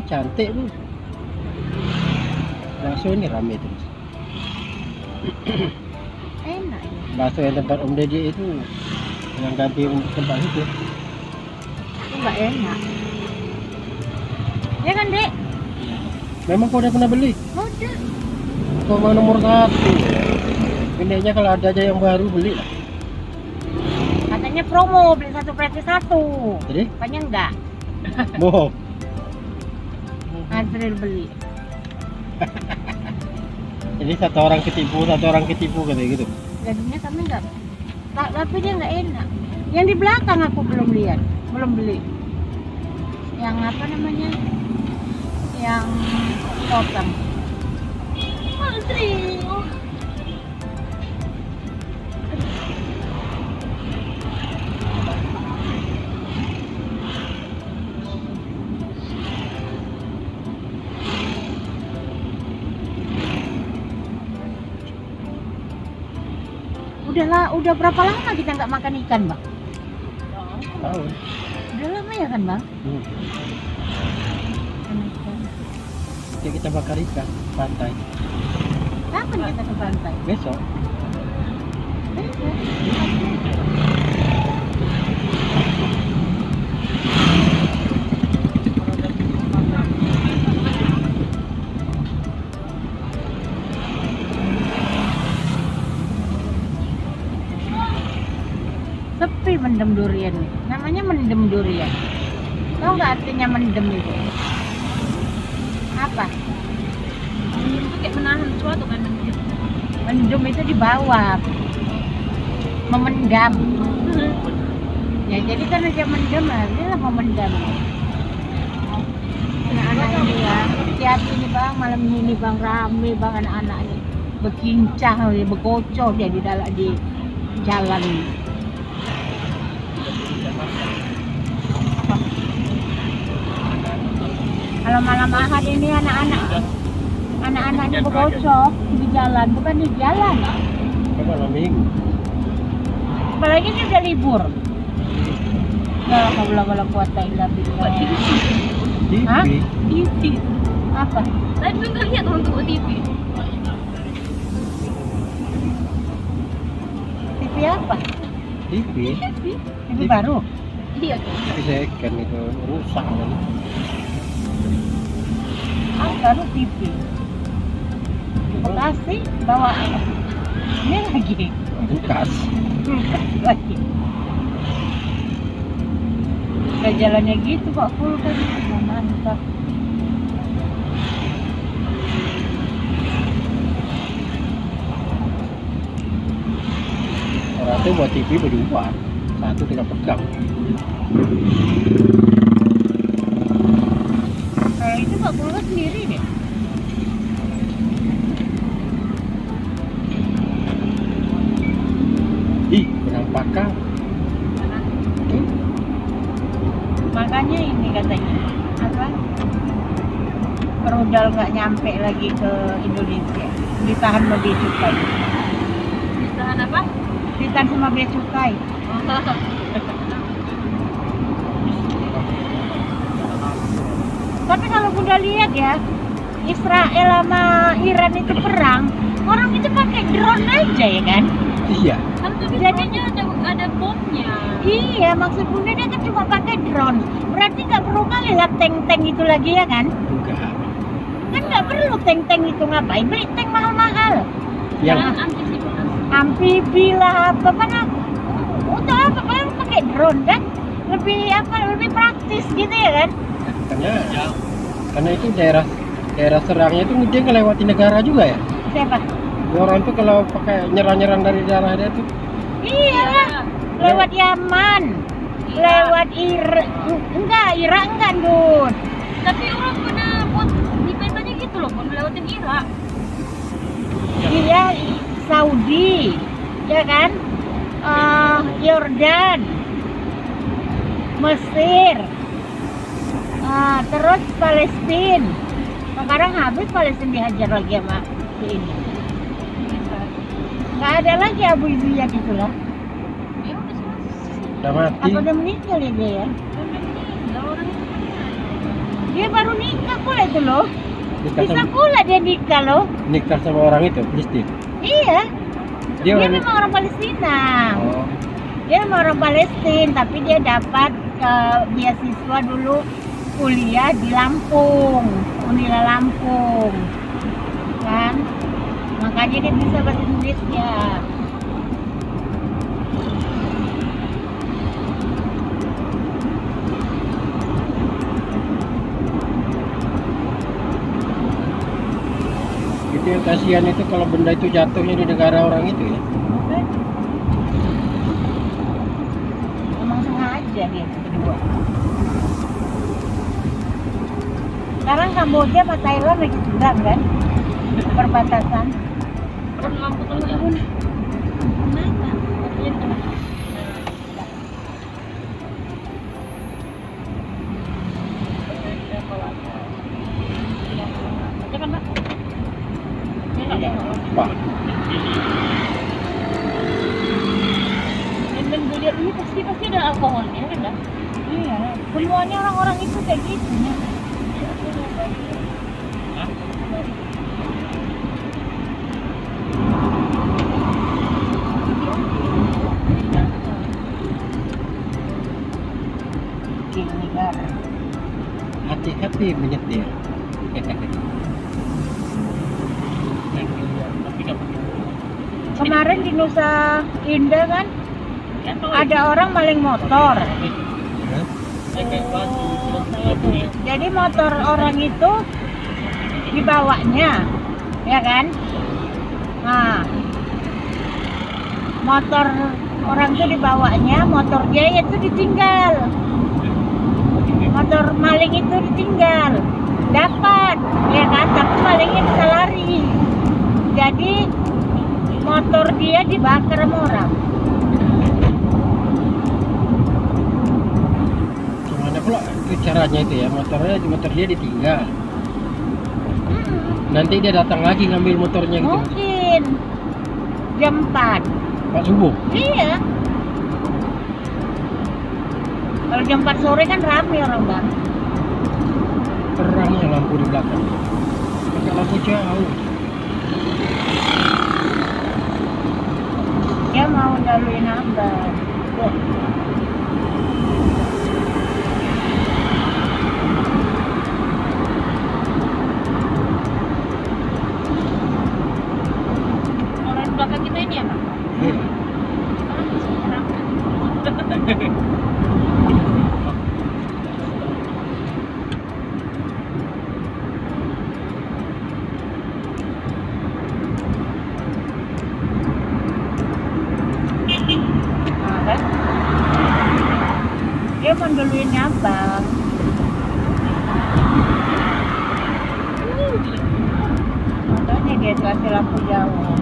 cantik tuh. Bakso ini rame terus. Enak ya. Bakso yang tempat Om Deddy itu yang ganti tempat itu. Itu nggak enak. Ya kan, Dek? Memang kau udah pernah beli? Udah. Kau mau nomor 1. Indahnya kalau ada aja yang baru beli lah. Katanya promo beli 1 gratis 1. Jadi? Rupanya enggak. Bohong. Antri beli. Jadi satu orang ketipu katanya gitu. Jadinya kami enggak. Tapi dia enggak enak. Yang di belakang aku belum lihat, belum beli. Yang apa namanya? Yang potong. Antri. Udah berapa lama kita nggak makan ikan, Bang? Tahu. Udah lama ya kan, Bang? Oke, kita bakar ikan pantai. Kapan kita ke pantai? Besok. Sepi mendem durian. Namanya mendem durian. Tahu nggak artinya mendem itu? Apa? Itu kayak menahan sesuatu kan. Mendem itu di bawah. Memendam. Ya jadi kan aja mendem lah. Ini lah memendam. Anak-anak ini ya. Hati-hati nih Bang. Malam ini Bang rame Bang anak-anak ini. Berkincah, berkocok dia di dalam di jalan. Kalau malam Ahad ini anak-anaknya bergocok di jalan, bukan di jalan. Kan malam minggu. Apalagi ini udah libur. Ya kalau puasa indah Buat TV. Hah? TV. TV. Apa? Saya juga nggak lihat orang tuh TV. TV apa? TV. TV baru. Iya. Tapi second itu rusak kan. Baru TV. Bekasi bawa ini lagi. Bekas. Lagi. Kayak jalannya gitu Pak full kan. Mantap. Orang tuh buat TV berdua. Satu tinggal pegang. Kayak itu Pak Pulwa sendiri deh. Ih, penampakan. Makanya ini katanya apa? Rudal nggak nyampe lagi ke Indonesia. Ditahan sama bea cukai. Ditahan apa? Ditahan sama bea cukai. Tapi kalau udah lihat ya, Israel sama Iran itu perang, orang itu pakai drone aja ya kan? Iya. Kan tuh jadinya ada bomnya. Iya, maksud bunda dia kan cuma pakai drone. Berarti nggak perlu kali lah tank-tank itu lagi ya kan? Enggak. Kan nggak perlu tank-tank itu ngapain? Beli tank mahal-mahal. Yang Antisipasi. Amfibi lah apa mana? Untuk apa? Kalian pakai drone kan? Lebih praktis gitu ya kan? karena itu daerah serangnya itu dia ngelewati negara juga ya. Siapa? Orang itu kalau pakai nyerang-nyerang dari daerah dia tuh. Iya, lewat Yaman, lewat Irak enggak Dun. Tapi orang pada buat di petanya gitu loh, mau lewatin Irak. Dia Saudi, ya kan? Yordan, Mesir, terus Palestina. Sekarang habis Palestina dihajar lagi sama si ini. Nggak ada lagi Abu Ziyad itu lah. Ya udah selesai. Udah mati. Apa udah meninggal ini ya? Udah meninggal orang itu. Dia baru nikah pula itu loh. Nikah Bisa sama, pula dia nikah loh. nikah sama orang itu, Palestina. Iya. Dia Dia orang memang orang Palestina. Oh, Dia memang orang Palestina, tapi dia dapat beasiswa dulu kuliah di Lampung, Unila Lampung, kan? Makanya dia bisa bahasa Inggris ya. itu yang kasihan itu kalau benda itu jatuhnya di negara orang itu ya. Emang sengaja dia berdua. Sekarang Kamboja sama Thailand lagi sedang kan? Perbatasan. Pun mampu telepon. Kenapa? Gitu. Baca kan, Pak? Ya, nggak apa-apa. Pak, Dan gue lihat ini pasti ada alkoholnya kan? Dah? Iya, semuanya orang-orang itu kayak gitu ya. King negara. hati-hati menyetir. Kemarin di Nusa Indah kan ada orang maling motor. Jadi motor orang itu dibawanya, ya kan? Nah, motor orang itu dibawanya, motor dia itu ditinggal. Motor maling itu ditinggal, dapat, ya kan? Tapi malingnya bisa lari. Jadi motor dia dibakar sama orang. Gimana pula itu caranya itu ya, motor dia ditinggal. Nanti dia datang lagi ngambil motornya gitu. Mungkin jam 4. Pak subuh. Iya. Kalau jam 4 sore kan rame orang bang. Terangnya lampu di belakang. Pakai lampu jauh. Dia mau daluin abang. Orang di belakang kita ini ya, Pak? Iya. Orang bisa serang. Nah, kan? Dia mau daluin abang. Makanya dia kasih lampu jauh.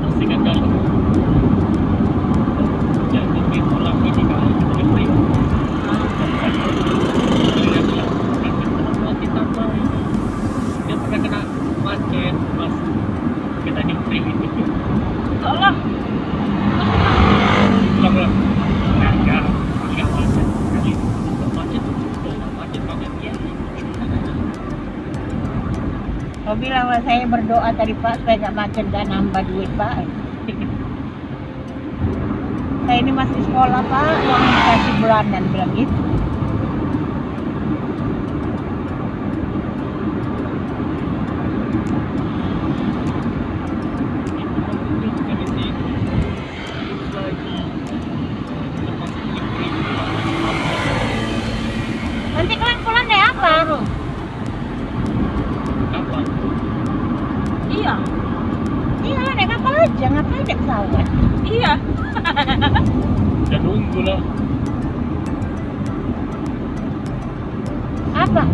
Pastikan kalau jadi pulang ini kalau kita diberi kita dia pernah kena macet pas kita diberi Tolong. pulang nah ya nggak macet kali macet macet banget ya Kau bilang lah saya berdoa tadi Pak supaya nggak macet dan nambah duit Pak. Saya ini masih sekolah Pak, uang dikasih bulanan bilang gitu. Nanti kalian pulang naik apa? apa Iya. Iya naik kapal aja, ngapain naik pesawat? Iya. udah nunggu lah Apa?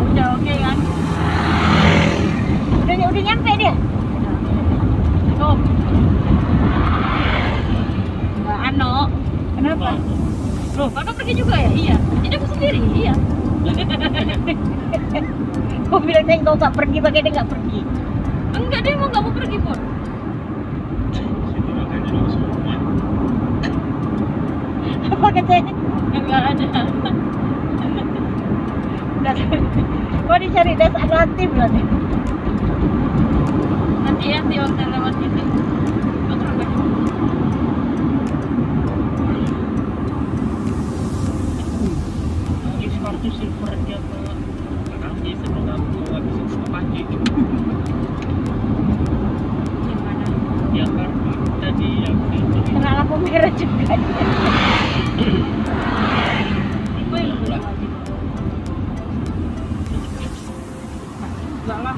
Udah oke kan? Udah nyampe dia? Tuh. Mbak Ano. Kenapa? Loh, kakak pergi juga ya? Iya. Jadi aku sendiri, iya. Kau bilang saya kau nggak pergi, pakai dia nggak pergi. Enggak, dia emang nggak mau pergi pun. situ makanya dulu semuanya Apa katanya? Enggak ada. Udah Mau dicari das alternatif loh nih. Nanti waktu lewat itu. Betul banyak. Ini kartu silver dia ke nanti sebelum aku habis pakai. Yang mana? Yang kartu tadi yang itu. Kena lampu merah juga dia. Gue yang belum wajib. Enggak lah.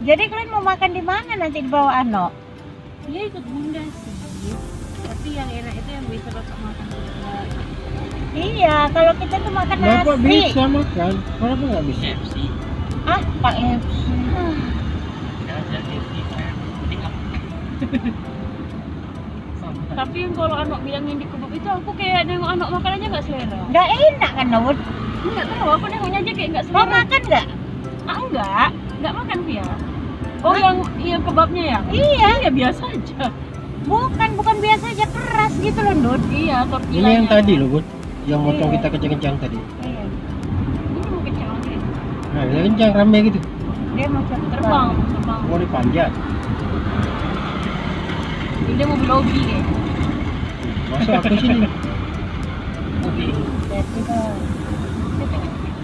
Jadi kalian mau makan di mana nanti di bawah Ano? Dia ikut bunda sih. Tapi yang enak itu yang bisa bapak makan di luar. Iya, kalau kita tuh makan Bapak nasi. bisa makan, kenapa nggak bisa? FC. Ah, Pak FC. Ya jadi ini apa? Tapi yang kalau anak bilang yang di kebab itu aku kayak nengok anak makan aja nggak selera. Nggak enak kan, Nawud? Nggak tahu, aku nengoknya aja kayak nggak Mau selera. makan nggak? Ah nggak makan Via. Oh yang kebabnya ya? Iya. Iya biasa aja. Bukan biasa aja, keras gitu loh, Dud. Iya Ini tortillanya. yang tadi loh, Bud. Yang motong Iya. kita kencang-kencang tadi. Iya. Ini mau kencang lagi. Nah, ini kencang rame gitu. Dia mau Terbang. Mau dipanjat. Dia mau belobi kayak. Masuk aku sini. Oke. Jadi tuh.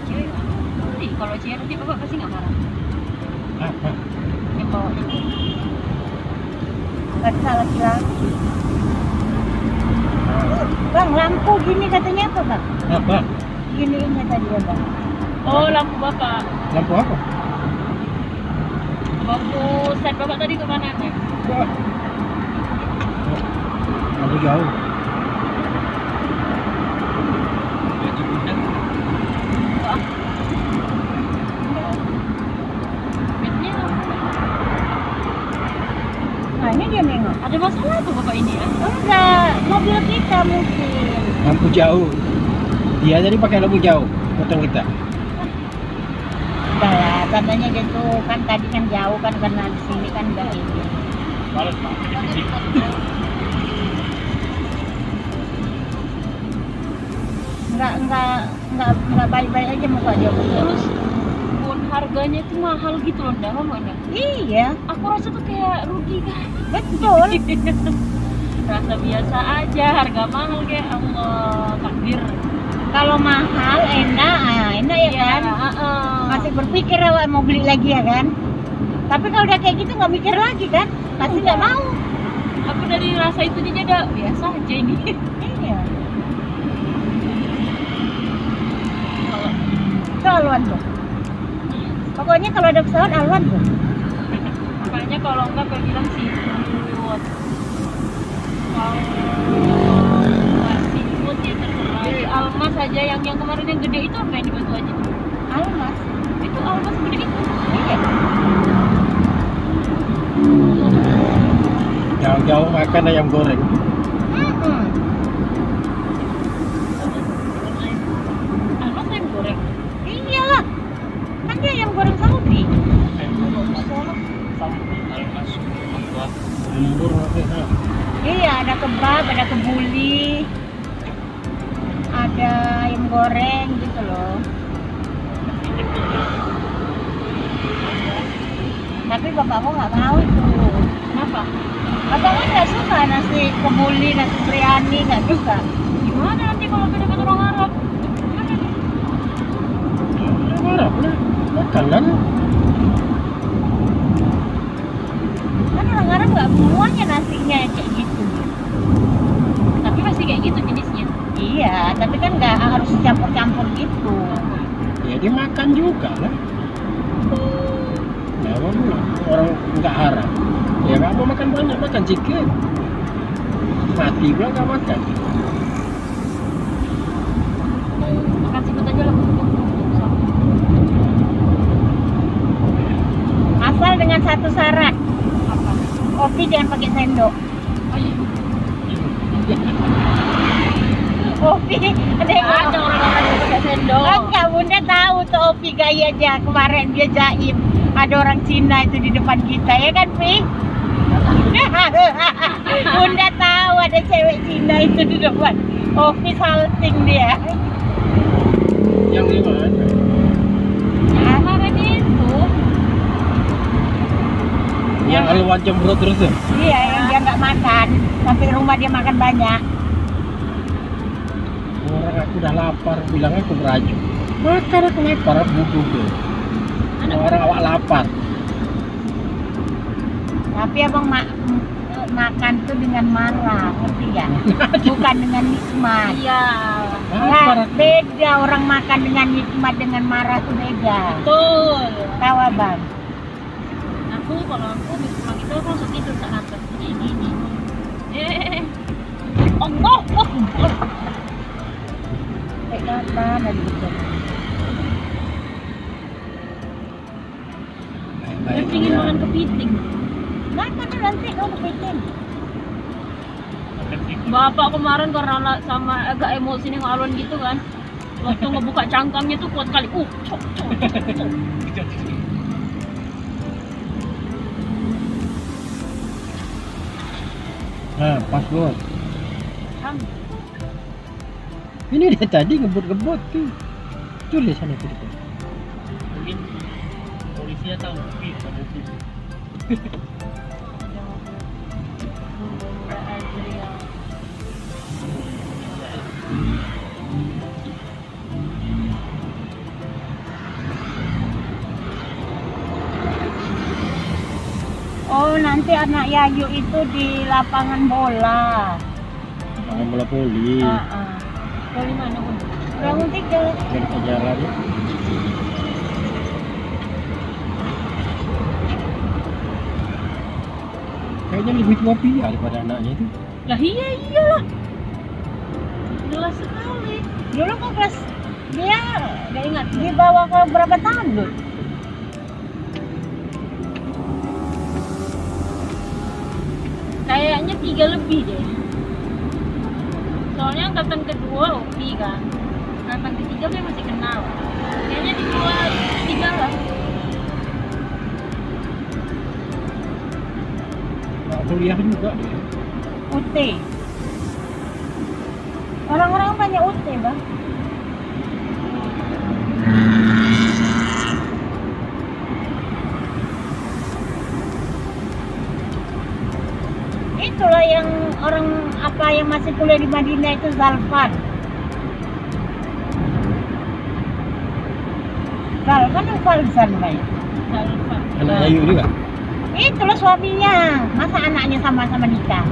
Cewek. Nanti kalau cewek nanti bapak pasti nggak marah. Apa? Yang bawa itu. Nggak salah laki-laki. Bang, lampu gini katanya apa, Bang? Apa? Gini ini tadi ya, Bang. Oh lampu bapak. Lampu apa? Lampu set bapak tadi kemana nih? Wah. Lampu jauh. Gaji bunda. Bednya Nah, ini dia nengok. ada masalah tuh bapak ini ya? Enggak, mobil kita mungkin. Lampu jauh. Dia tadi pakai lampu jauh. Potong kita. Udah lah, tandanya gitu kan tadi kan jauh kan karena di sini kan udah ini. Balas Pak. Enggak baik-baik aja muka dia. Terus pun harganya itu mahal gitu loh, dah mana? Iya, Aku rasa tuh kayak rugi kan? betul. Rasa biasa aja, harga mahal kayak Allah takdir. Kalau mahal enak ya kan. Masih berpikir awak mau beli lagi ya kan. Tapi kalau udah kayak gitu nggak mikir lagi kan, pasti nggak mau. Aku dari rasa itu aja udah biasa aja ini. Iya. Itu aluan tuh. Pokoknya kalau ada pesawat aluan tuh. Makanya kalau enggak kayak bilang seafood. Kalau seafood ya terserah. Di Almas aja yang kemarin yang gede itu apa yang dibantu aja? Almas. Itu Almas gede itu. Iya. Jauh-jauh makan ayam goreng. Mm-mm. Almas yang goreng. Iyalah. Kan dia yang goreng Saudi. Lembur maksudnya. Iya, ada kebab, ada kebuli, ada ayam goreng gitu loh. Tapi bapakku nggak mau itu. Kenapa? Bapakku nggak suka nasi kebuli, nasi biryani, nggak suka. Gimana nanti kalau kita dapat orang Arab? Arab lah. Makan kan? Kan orang Arab nggak semuanya nasinya kayak gitu. Tapi masih kayak gitu jenisnya. Iya, tapi kan nggak harus campur-campur gitu. Ya dia makan juga lah. Nah, orang nggak Arab. Ya nggak mau makan banyak, makan sedikit. Mati pula nggak makan. Makan seafood aja lah. Asal dengan satu syarat, Apa? kopi jangan pakai sendok. Oh iya. Kopi ada yang Ada orang-orang yang pakai sendok. enggak, Bunda tahu tuh Opi gaya aja kemarin dia jaim. Ada orang Cina itu di depan kita ya kan, Pi? Bunda tahu ada cewek Cina itu di depan. Opi salting dia. Yang di mana? Kemarin itu Yang haluan cemberut terus ya? Iya, yang dia nggak makan sampai rumah dia makan banyak. Orang aku udah lapar, bilang aku berajuk. Makan aku lapar, butuh tuh. Orang awak lapar. Tapi abang makan tuh dengan marah, ngerti ya? Bukan dengan nikmat. iya Lapar Nah, aku. beda orang makan dengan nikmat dengan marah tuh beda. betul. Tahu abang? Kalau aku habis pulang itu aku langsung tidur saat atas ini. Allah Akbar. Kayak kapan ada gitu. Dia pingin makan kepiting. Makan tuh nanti kamu bikin. Bapak kemarin karena sama agak emosi nih ngalun gitu kan. Waktu ngebuka cangkangnya tuh kuat kali. Cok. Nah, pas bos. Ini dia tadi ngebut-ngebut tuh. Tulis sana tuh. Mungkin polisinya tahu tapi kamu sih. Oh, nanti anak Yayu itu di lapangan bola. Jangan bola poli. Dari mana pun. Bangun 3. Jangan jalan ya. Kayaknya lebih tua Pia daripada anaknya itu. Lah iyalah. Jelas sekali. Dulu kok kelas dia Gak ingat. dibawa ke berapa tahun dulu? Kayaknya 3 lebih deh. Soalnya angkatan kedua Opi kan. Angkatan ketiga dia masih kenal. Kayaknya di 2, 3 lah. Nah, kuliah juga deh. UT. Orang-orang banyak UT, Bang. Itulah yang orang apa yang masih kuliah di Madinah itu Zalfan. Zalfan atau Falzan, Bay? Salva. Anak Ayu juga. Itulah suaminya. Masa anaknya sama-sama nikah?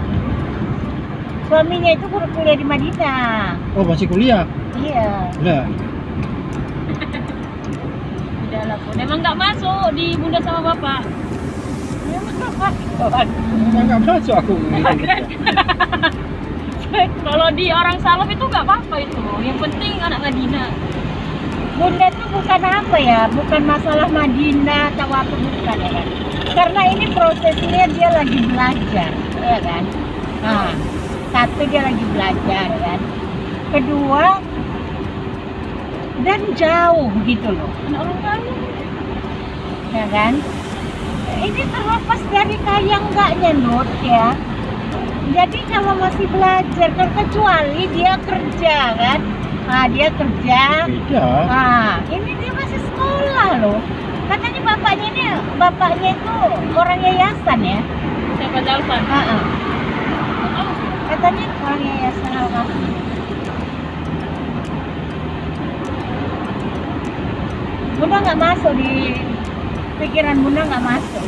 Suaminya itu kuliah di Madinah. Oh, masih kuliah. Iya. Udah. Udah lah pun. Emang nggak masuk di bunda sama bapak. Enggak masuk aku. Kalau di orang Salaf itu nggak apa-apa itu. Yang penting anak Madinah. Bunda itu bukan apa ya, bukan masalah Madinah atau apa, bukan ya kan? Karena ini prosesnya dia lagi belajar, ya kan? Nah, satu dia lagi belajar kan, kedua dan jauh gitu loh, Anak orang kaya. ya kan? Ini terlepas dari kaya enggaknya Nur ya. Jadi kalau masih belajar, kecuali dia kerja kan? Nah, dia kerja. Beda. Nah, ini dia masih sekolah loh. Katanya bapaknya itu orang yayasan ya. Siapa Zalfan? Katanya orang yayasan Al-Kafi. Bunda nggak masuk di pikiran Bunda, nggak masuk.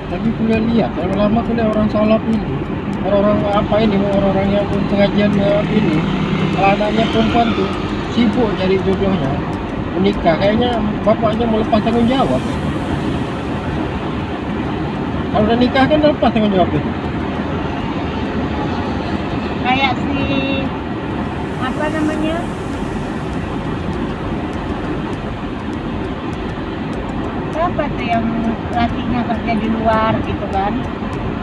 Tapi kuliah lihat, lama-lama kuliah orang salaf ini, orang-orang apa ini, orang-orang yang pengajian ini, kalau anaknya perempuan tuh sibuk cari jodohnya, menikah, kayaknya bapaknya mau lepas tanggung jawab. Kalau udah nikah kan udah lepas tanggung jawab itu. Kayak si apa namanya? Siapa tuh yang lakinya kerja di luar gitu kan?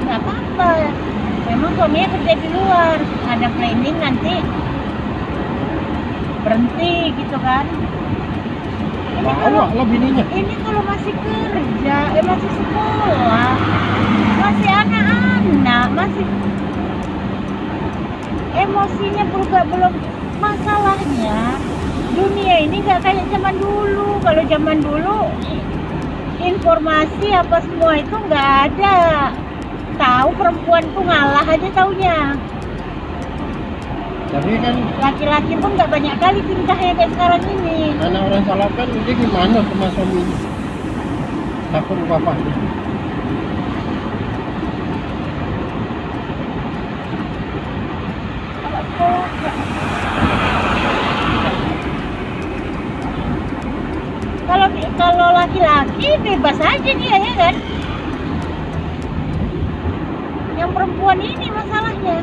Nggak apa-apa. Memang suaminya kerja di luar, ada planning nanti berhenti gitu kan? Bawa lah bininya. Ini kalau masih kerja, masih sekolah, masih anak-anak, masih emosinya juga belum. Masalahnya dunia ini nggak kayak zaman dulu. Kalau zaman dulu informasi apa semua itu nggak ada. Tahu perempuan tuh ngalah aja taunya. Tapi kan Laki-laki pun nggak banyak kali tingkahnya kayak sekarang ini. anak orang salah kan dia gimana sama suaminya? Takut bapaknya. Kalau laki-laki bebas aja dia ya kan. Yang perempuan ini masalahnya.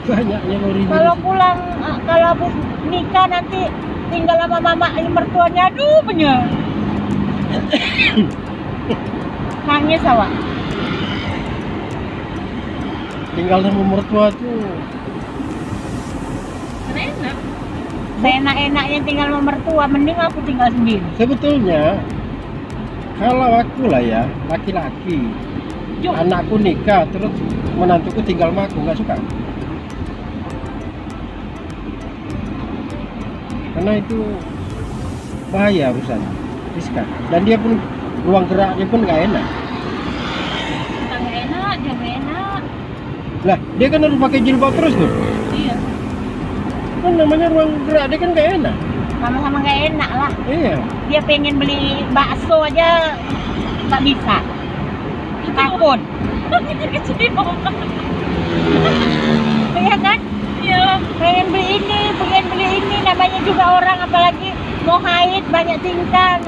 Banyaknya lori. Kalau pulang, kalau habis nikah nanti tinggal sama mama mertuanya, aduh bener. Nangis awak. Tinggal sama mertua tuh Karena enak. Seenak-enaknya tinggal sama mertua, mending aku tinggal sendiri. sebetulnya kalau aku lah ya laki-laki, Yuk. anakku nikah terus menantuku tinggal sama aku, nggak suka. Karena itu bahaya urusan, riskan. Dan dia pun ruang geraknya pun nggak enak. Kita nggak enak, dia nggak enak. Lah dia kan harus pakai jilbab terus tuh. Iya. Kan namanya ruang gerak dia kan nggak enak. Sama-sama nggak enak lah. Iya. Dia pengen beli bakso aja nggak bisa. Takut. Kecil. Iya kan? Iya. Pengen beli ini, namanya juga orang, apalagi mau haid banyak tingkah,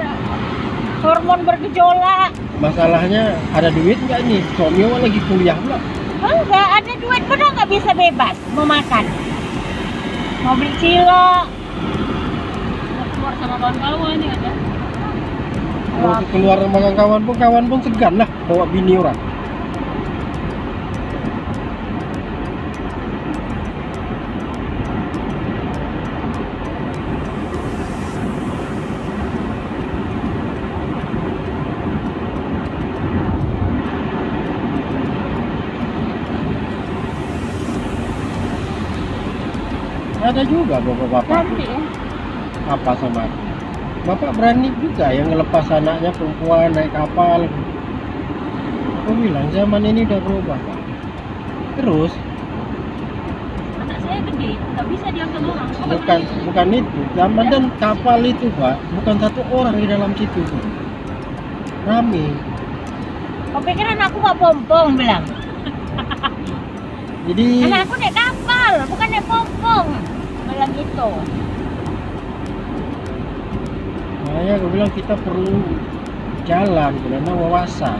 hormon bergejolak. Masalahnya ada duit nggak nih? Suami lagi kuliah pula. Enggak ada duit, benar nggak bisa bebas mau makan, mau beli cilok. Mau keluar sama kawan-kawan ya kan. Kalau keluar sama kawan pun segan lah bawa bini orang. Ada juga bapak-bapak Nanti ya. apa sama aku. Bapak berani juga yang ngelepas anaknya perempuan naik kapal. Aku bilang zaman ini udah berubah Pak. Terus Anak saya gede, nggak bisa diangkat orang. bukan itu zaman dan kapal itu Pak, bukan satu orang di dalam situ Pak. Rame. Kau pikir anakku nggak pompong bilang? Jadi Anakku naik kapal, bukan naik pompong. Bilang gitu. makanya aku bilang kita perlu jalan karena wawasan.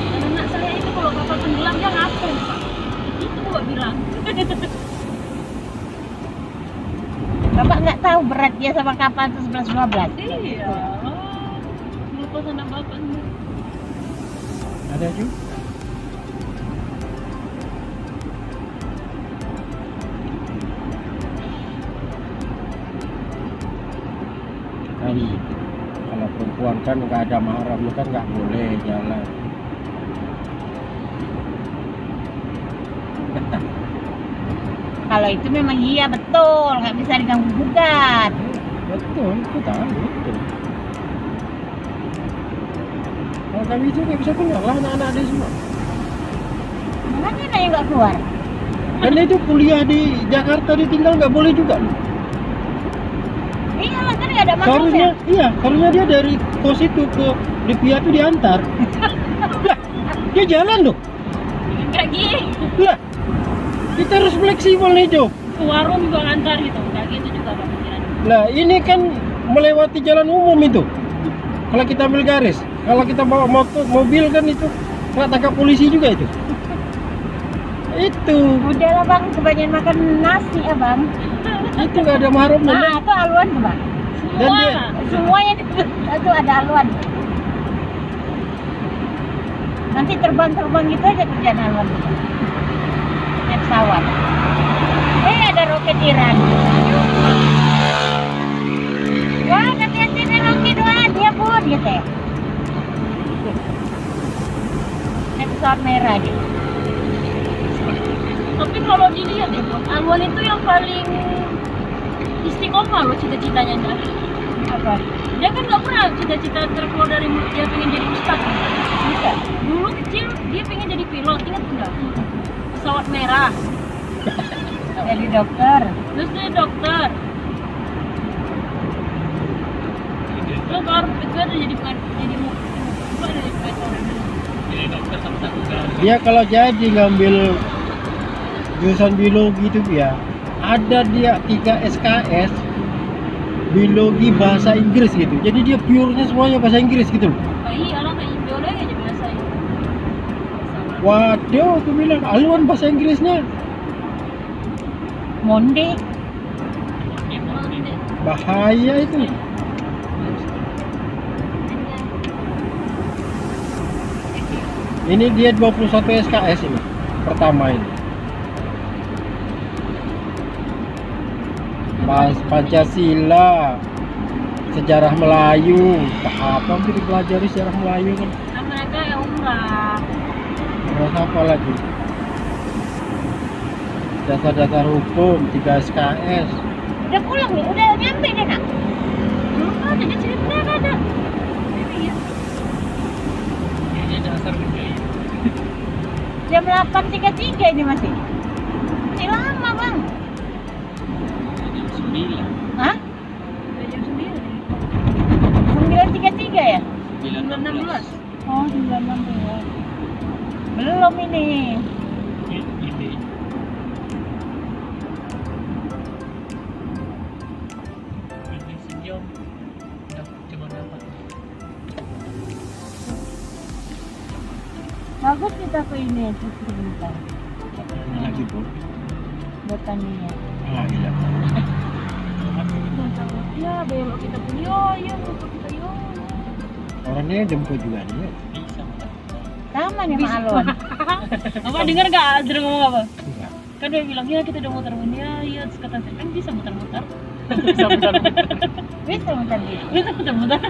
Dan anak saya itu kalau kapal tenggelam dia ngapung, Pak. Itu gua bilang. Bapak nggak tahu berat dia sama kapal itu 11-12. Iya. Melepas anak bapak. Ada juga. Kan kalau perempuan kan nggak ada mahram kan nggak boleh jalan. Kalau itu memang iya betul, nggak bisa diganggu gugat. Betul, itu tahu betul. Kalau kami itu nggak bisa keluar lah anak-anak dia semua. Makanya anak yang nggak keluar. Dan dia itu kuliah di Jakarta ditinggal nggak boleh juga loh. Iyalah kan nggak ada Seharusnya, maksudnya. iya, seharusnya dia dari kos itu ke Lipia itu diantar. Lah, dia jalan loh. Enggak gini. Lah, kita harus fleksibel nih, Jo. Ke warung juga ngantar gitu. Enggak gitu juga Pak pikiran. Lah, ini kan melewati jalan umum itu. Kalau kita ambil garis, kalau kita bawa mobil kan itu kena tangkap polisi juga itu. Itu, Udahlah bang, kebanyakan makan nasi ya bang. itu nggak ada mahramnya. Nah itu aluan tuh bang. Dan Semua. dia, Semuanya itu ada aluan. Nanti terbang gitu aja kerjaan aluan. Naik pesawat. Ada roket Iran. Wah, hati-hati nih roket, wah dia pun gitu ya. pesawat merah dia. Tapi kalau dilihat ya, Alwan itu yang paling istiqomah loh cita-citanya dia. Apa? Dia kan nggak pernah cita-cita terkeluar dari mulut dia pengen jadi ustadz. Bisa. Dulu kecil dia pengen jadi pilot, ingat nggak? Pesawat merah. Jadi dokter. Terus dia dokter. Terus baru itu ada jadi Jadi dokter sama tak Dia kalau jadi ngambil jurusan biologi itu ya, ada dia 3 SKS biologi bahasa Inggris gitu. Jadi dia pure-nya semuanya bahasa Inggris gitu. iyalah kayak biologi aja biasa ya. Waduh, aku bilang Alwan bahasa Inggrisnya Monde. bahaya itu. Ini dia 21 SKS ini pertama ini. Pancasila, sejarah Melayu, apa sih dipelajari sejarah Melayu kan? Kan mereka yang umrah. Terus apa lagi? Dasar-dasar hukum 3 SKS. Udah pulang nih, udah nyampe deh nak. Belum ada, dia cerita nggak ada. Ini ya. Kayaknya dasar gede. Jam 8.33 ini masih. Masih lama bang. Jam 9. Hah? Udah jam 9 ya. 9.33 ya? 9.16. Oh 9.16. Belum ini. Ini. Ini senyum. Cuma dapat. Bagus kita ke ini justru bentar. Ini lagi pun. Botaninya. Ah, iya. Ya belok kita pun ya untuk kita yo. Orangnya jemput juga dia. Bisa. Sama nih sama Alwan. Apa dengar nggak Azra ngomong apa? Enggak. Kan dia bilang ya kita udah muter-muter ya terus kata saya kan bisa muter-muter. Bisa muter. Bisa bentar dia. Bisa muter-muter.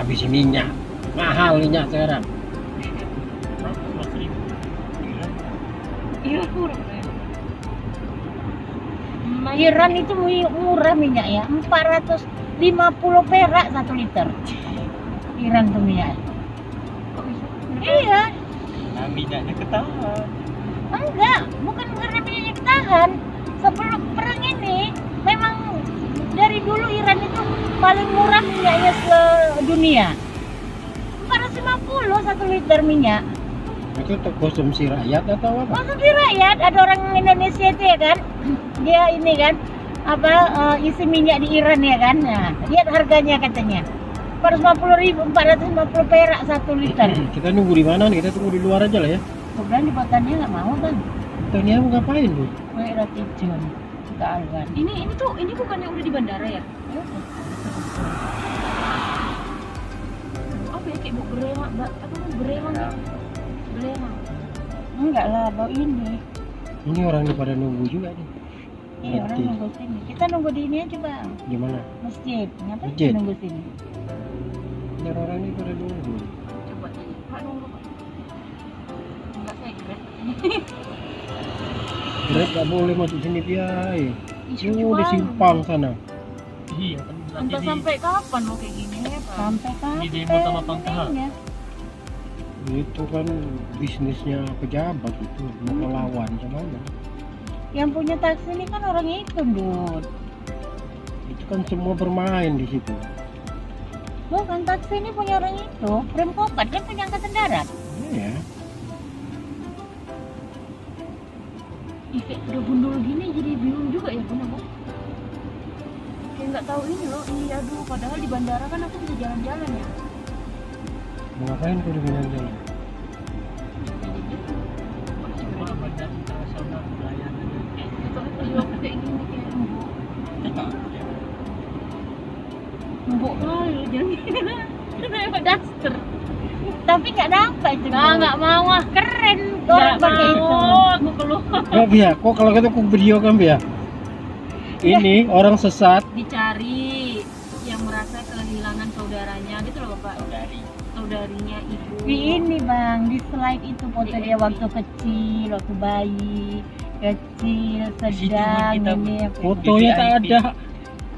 Habis minyak. Mahal minyak sekarang. Iya kurang. Iran itu murah minyak ya, 450 perak 1 liter. Iran tuh minyak. Kok bisa? Iya, Nah, minyaknya ketahan. enggak, bukan karena minyaknya ketahan. Sebelum perang ini, memang dari dulu Iran itu paling murah minyaknya sedunia. 450 1 liter minyak. Itu untuk konsumsi rakyat atau apa? Konsumsi rakyat, ada orang Indonesia itu ya kan, dia ini kan, isi minyak di Iran ya kan, nah, lihat harganya katanya. 450 perak 1 liter. Kita nunggu di mana nih? Kita tunggu di luar aja lah ya. Kemudian di Botania nggak mau bang, Tani mau ngapain tuh? naik roti john ke Alwan. Ini tuh ini bukannya udah di bandara ya? Apa ya kayak berelang, apa berelang? Berelang. Enggak lah, bau ini. Ini orang ini pada nunggu juga nih. Iya orang Berarti. nunggu sini. Kita nunggu di ini aja bang, Di mana? masjid. Ngapain Masjid? kita nunggu sini? Ini orang ini pada nunggu. Coba tanya. Pak nunggu Pak. Enggak kayak Grab. Grab nggak boleh masuk sini biaya. Isu Di jual. simpang sana. Iya kan Entah sampai kapan mau kayak gini ya Pak? Sampai kapan? Di demo sama Pangkalan. ininya? Itu kan bisnisnya pejabat itu mau melawan gimana? Yang punya taksi ini kan orang itu, Dut. Itu kan semua bermain di situ. Bukan, taksi ini punya orang itu. Remkopat kan punya angkatan darat. Iya. Ih, kayak udah gundul gini jadi bingung juga ya Bunda Bu. Kayak nggak tahu ini loh. Iya aduh, padahal di bandara kan aku bisa jalan-jalan ya. Mau ngapain tuh di jalan-jalan? Sekolah bandar internasional pelayanan. Itu aku kayak gini kayak embuk. Embuk kali jangan gini. Kenapa daster? Tapi nggak dapat itu. Nggak mau ah. Keren orang pakai itu. Aku keluar. Ya Bia, kok kalau gitu aku video kan Bia? Ini orang sesat. Dicari yang merasa kehilangan saudaranya gitu loh Bapak. Dari Saudarinya ibu Di ini bang, di slide itu foto dia waktu kecil, waktu bayi, kecil, sedang, kita ini apa? Fotonya tak ada.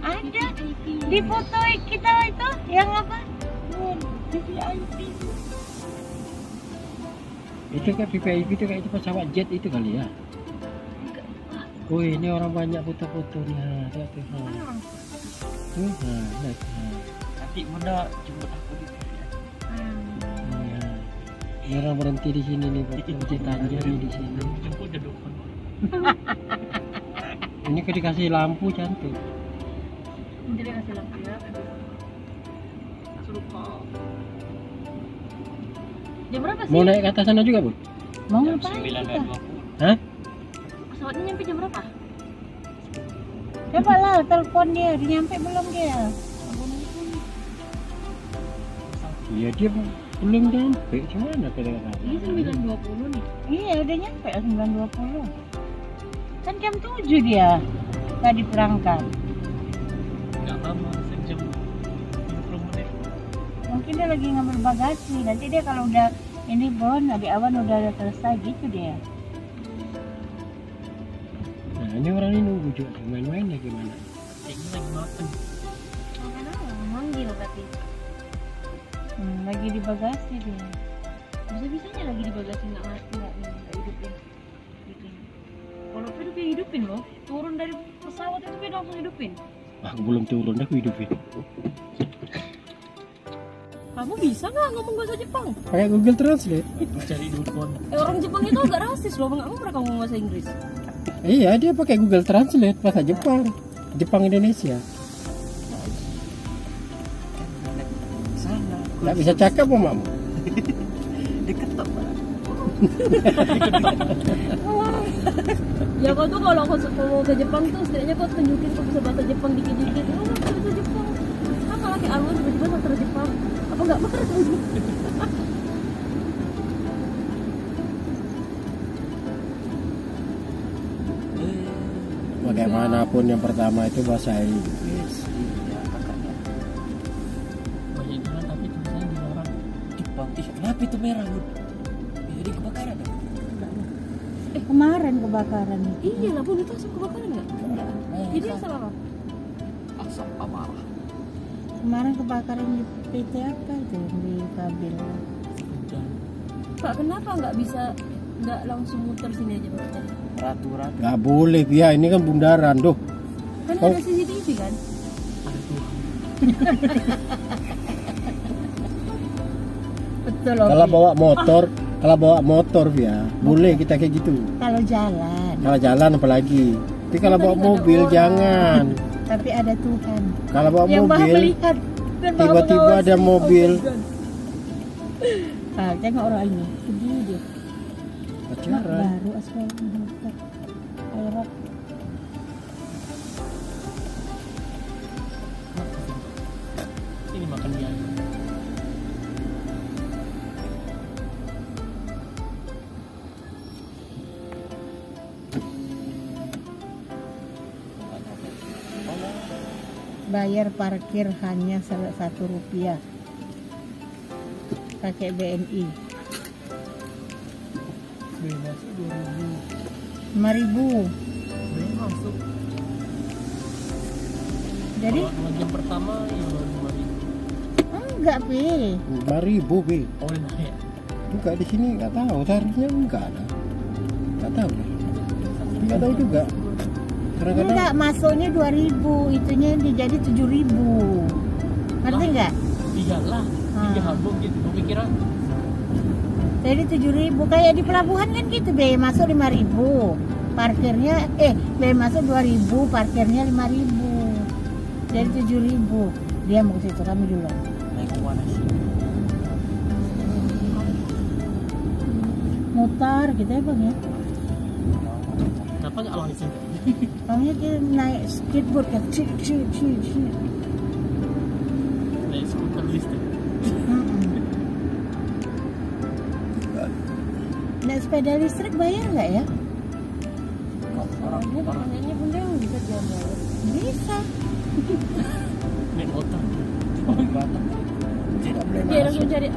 Ada di foto kita itu yang apa? VIP. Itu kayak VVIP itu kayak itu pesawat jet itu kali ya. Oh ini orang banyak foto-fotonya. Lihat tuh. Tuh, lihat. Nanti Bunda jemput aku di sini. Iya. Ini orang berhenti di sini nih, foto ceritanya nih di sini. Jemput di depan. Ini kan dikasih lampu cantik. Nanti dia kasih lampu ya. Lupa. Jam berapa sih? Mau naik ke atas sana juga, Bu? Mau Jam ngapain 9 kita? dan 20. Hah? Pesawatnya nyampe jam berapa? Coba lah telepon dia, nyampe belum dia? Iya dia belum nyampe, gimana kadang-kadang? Ini 9.20 nih. Iya udah nyampe 9.20. Kan jam 7 dia tadi berangkat. Nggak lama, sejam 50 menit. Mungkin dia lagi ngambil bagasi. Nanti dia kalau udah ini Bon, adik Awan udah selesai gitu dia. Nah ini orang ini nunggu juga, main-mainnya gimana? Ini lagi makan. Makan apa? Manggil tapi. Lagi di bagasi dia. Bisa-bisanya lagi di bagasi nggak mati nggak hidupin. Bikin. Kalau Pedro kayak hidupin loh. Turun dari pesawat itu Pedro langsung hidupin. Aku belum turun, aku hidupin. Kamu bisa nggak ngomong bahasa Jepang? Pakai Google Translate. Cari dukun. Orang Jepang itu agak rasis loh. Nggak pernah kamu ngomong bahasa Inggris. Iya dia pakai Google Translate bahasa Jepang, Jepang Indonesia. Sana. Nggak bisa cakap mamamu. Diketok Pak. Ya kau tuh kalau kau mau ke Jepang tuh setidaknya kau tunjukin kau bisa bahasa Jepang dikit-dikit. Oh bisa bahasa Jepang. Sama lagi Alwan tiba-tiba bahasa Jepang. Apa nggak bener? Bagaimanapun yang pertama itu bahasa Inggris. Iya kakaknya. Banyak jalan tapi tulisannya dilarang. Jepang. Kenapa itu merah Bud? Jadi kebakaran ya? Kemarin kebakaran itu. Iya lah Bun, itu asap kebakaran nggak? Jadi asap apa? Asap amarah. Kemarin kebakaran di PT apa itu di Kabil. Hujan. Pak kenapa nggak bisa nggak langsung muter sini aja Pak? Peraturan. Nggak boleh ya, ini kan bundaran doh. Kan Oh. ada CCTV kan? Ada Tuhan. Betul Kalau bawa motor ya, boleh kita kayak gitu. Kalau jalan, Kalau jalan apalagi. Tapi kalau bawa Tapi nggak ada mobil orang. jangan. tapi ada Tuhan Kalau bawa yang maha mobil melihat dan maha tiba-tiba mengawasi. ada mobil. Tengok orang ini, sedih dia. Mak Pacaran. baru aspal mendekat. Airap. Ini makan mie ayam. Bayar parkir hanya Rp1 pakai BNI. Bebas 2.000. 5.000. Masuk. Jadi Kalau jam pertama ya 5.000. enggak Pi. 5.000 Bi. Oh ya. Enggak di sini nggak tahu, seharusnya enggak lah. Nggak tahu lah. Nggak tahu juga. Kadang-kadang Enggak, masuknya 2.000, itunya jadi 7.000. Ngerti enggak? Iyalah. Tiga habung gitu. Gue pikiran Jadi 7.000 kayak di pelabuhan kan gitu, Be, masuk 5.000. Parkirnya Be masuk 2.000, parkirnya 5.000. Jadi 7.000. Dia mau ke situ, kami dulu. naik ke mana sih? Mutar gitu ya, Bang ya. Kenapa nggak langsung? Kami kita naik skateboard kan. Cik. Naik skuter listrik. Naik sepeda listrik bayar nggak ya? Orangnya pertanyaannya Bunda yang bisa jalan. Bisa. Naik motor. Oh, Batam. nggak boleh Dia masuk. langsung cari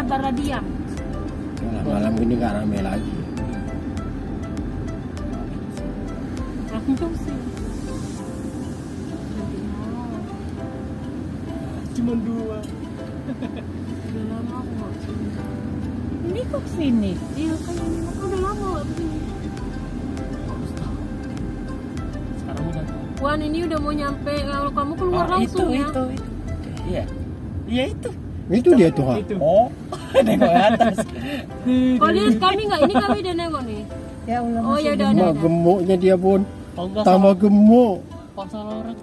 bara diam. Malam ini nggak rame lagi. Langsung sih. Cuma 2. Udah lama aku nggak kesini. Ini kok kesini? Iya kan ini aku udah lama gak kesini. Sekarang udah tahu. Wan ini udah mau nyampe, kalau kamu keluar langsung ya. Itu. Iya. Iya itu. Itu dia tuh, ha? Oh, nengok ke atas. Kalau lihat kami nggak, ini kami udah nengok nih. Ya Allah. Oh ya udah. Mak gemuknya dia pun Oh, enggak tambah gemuk. salah orang.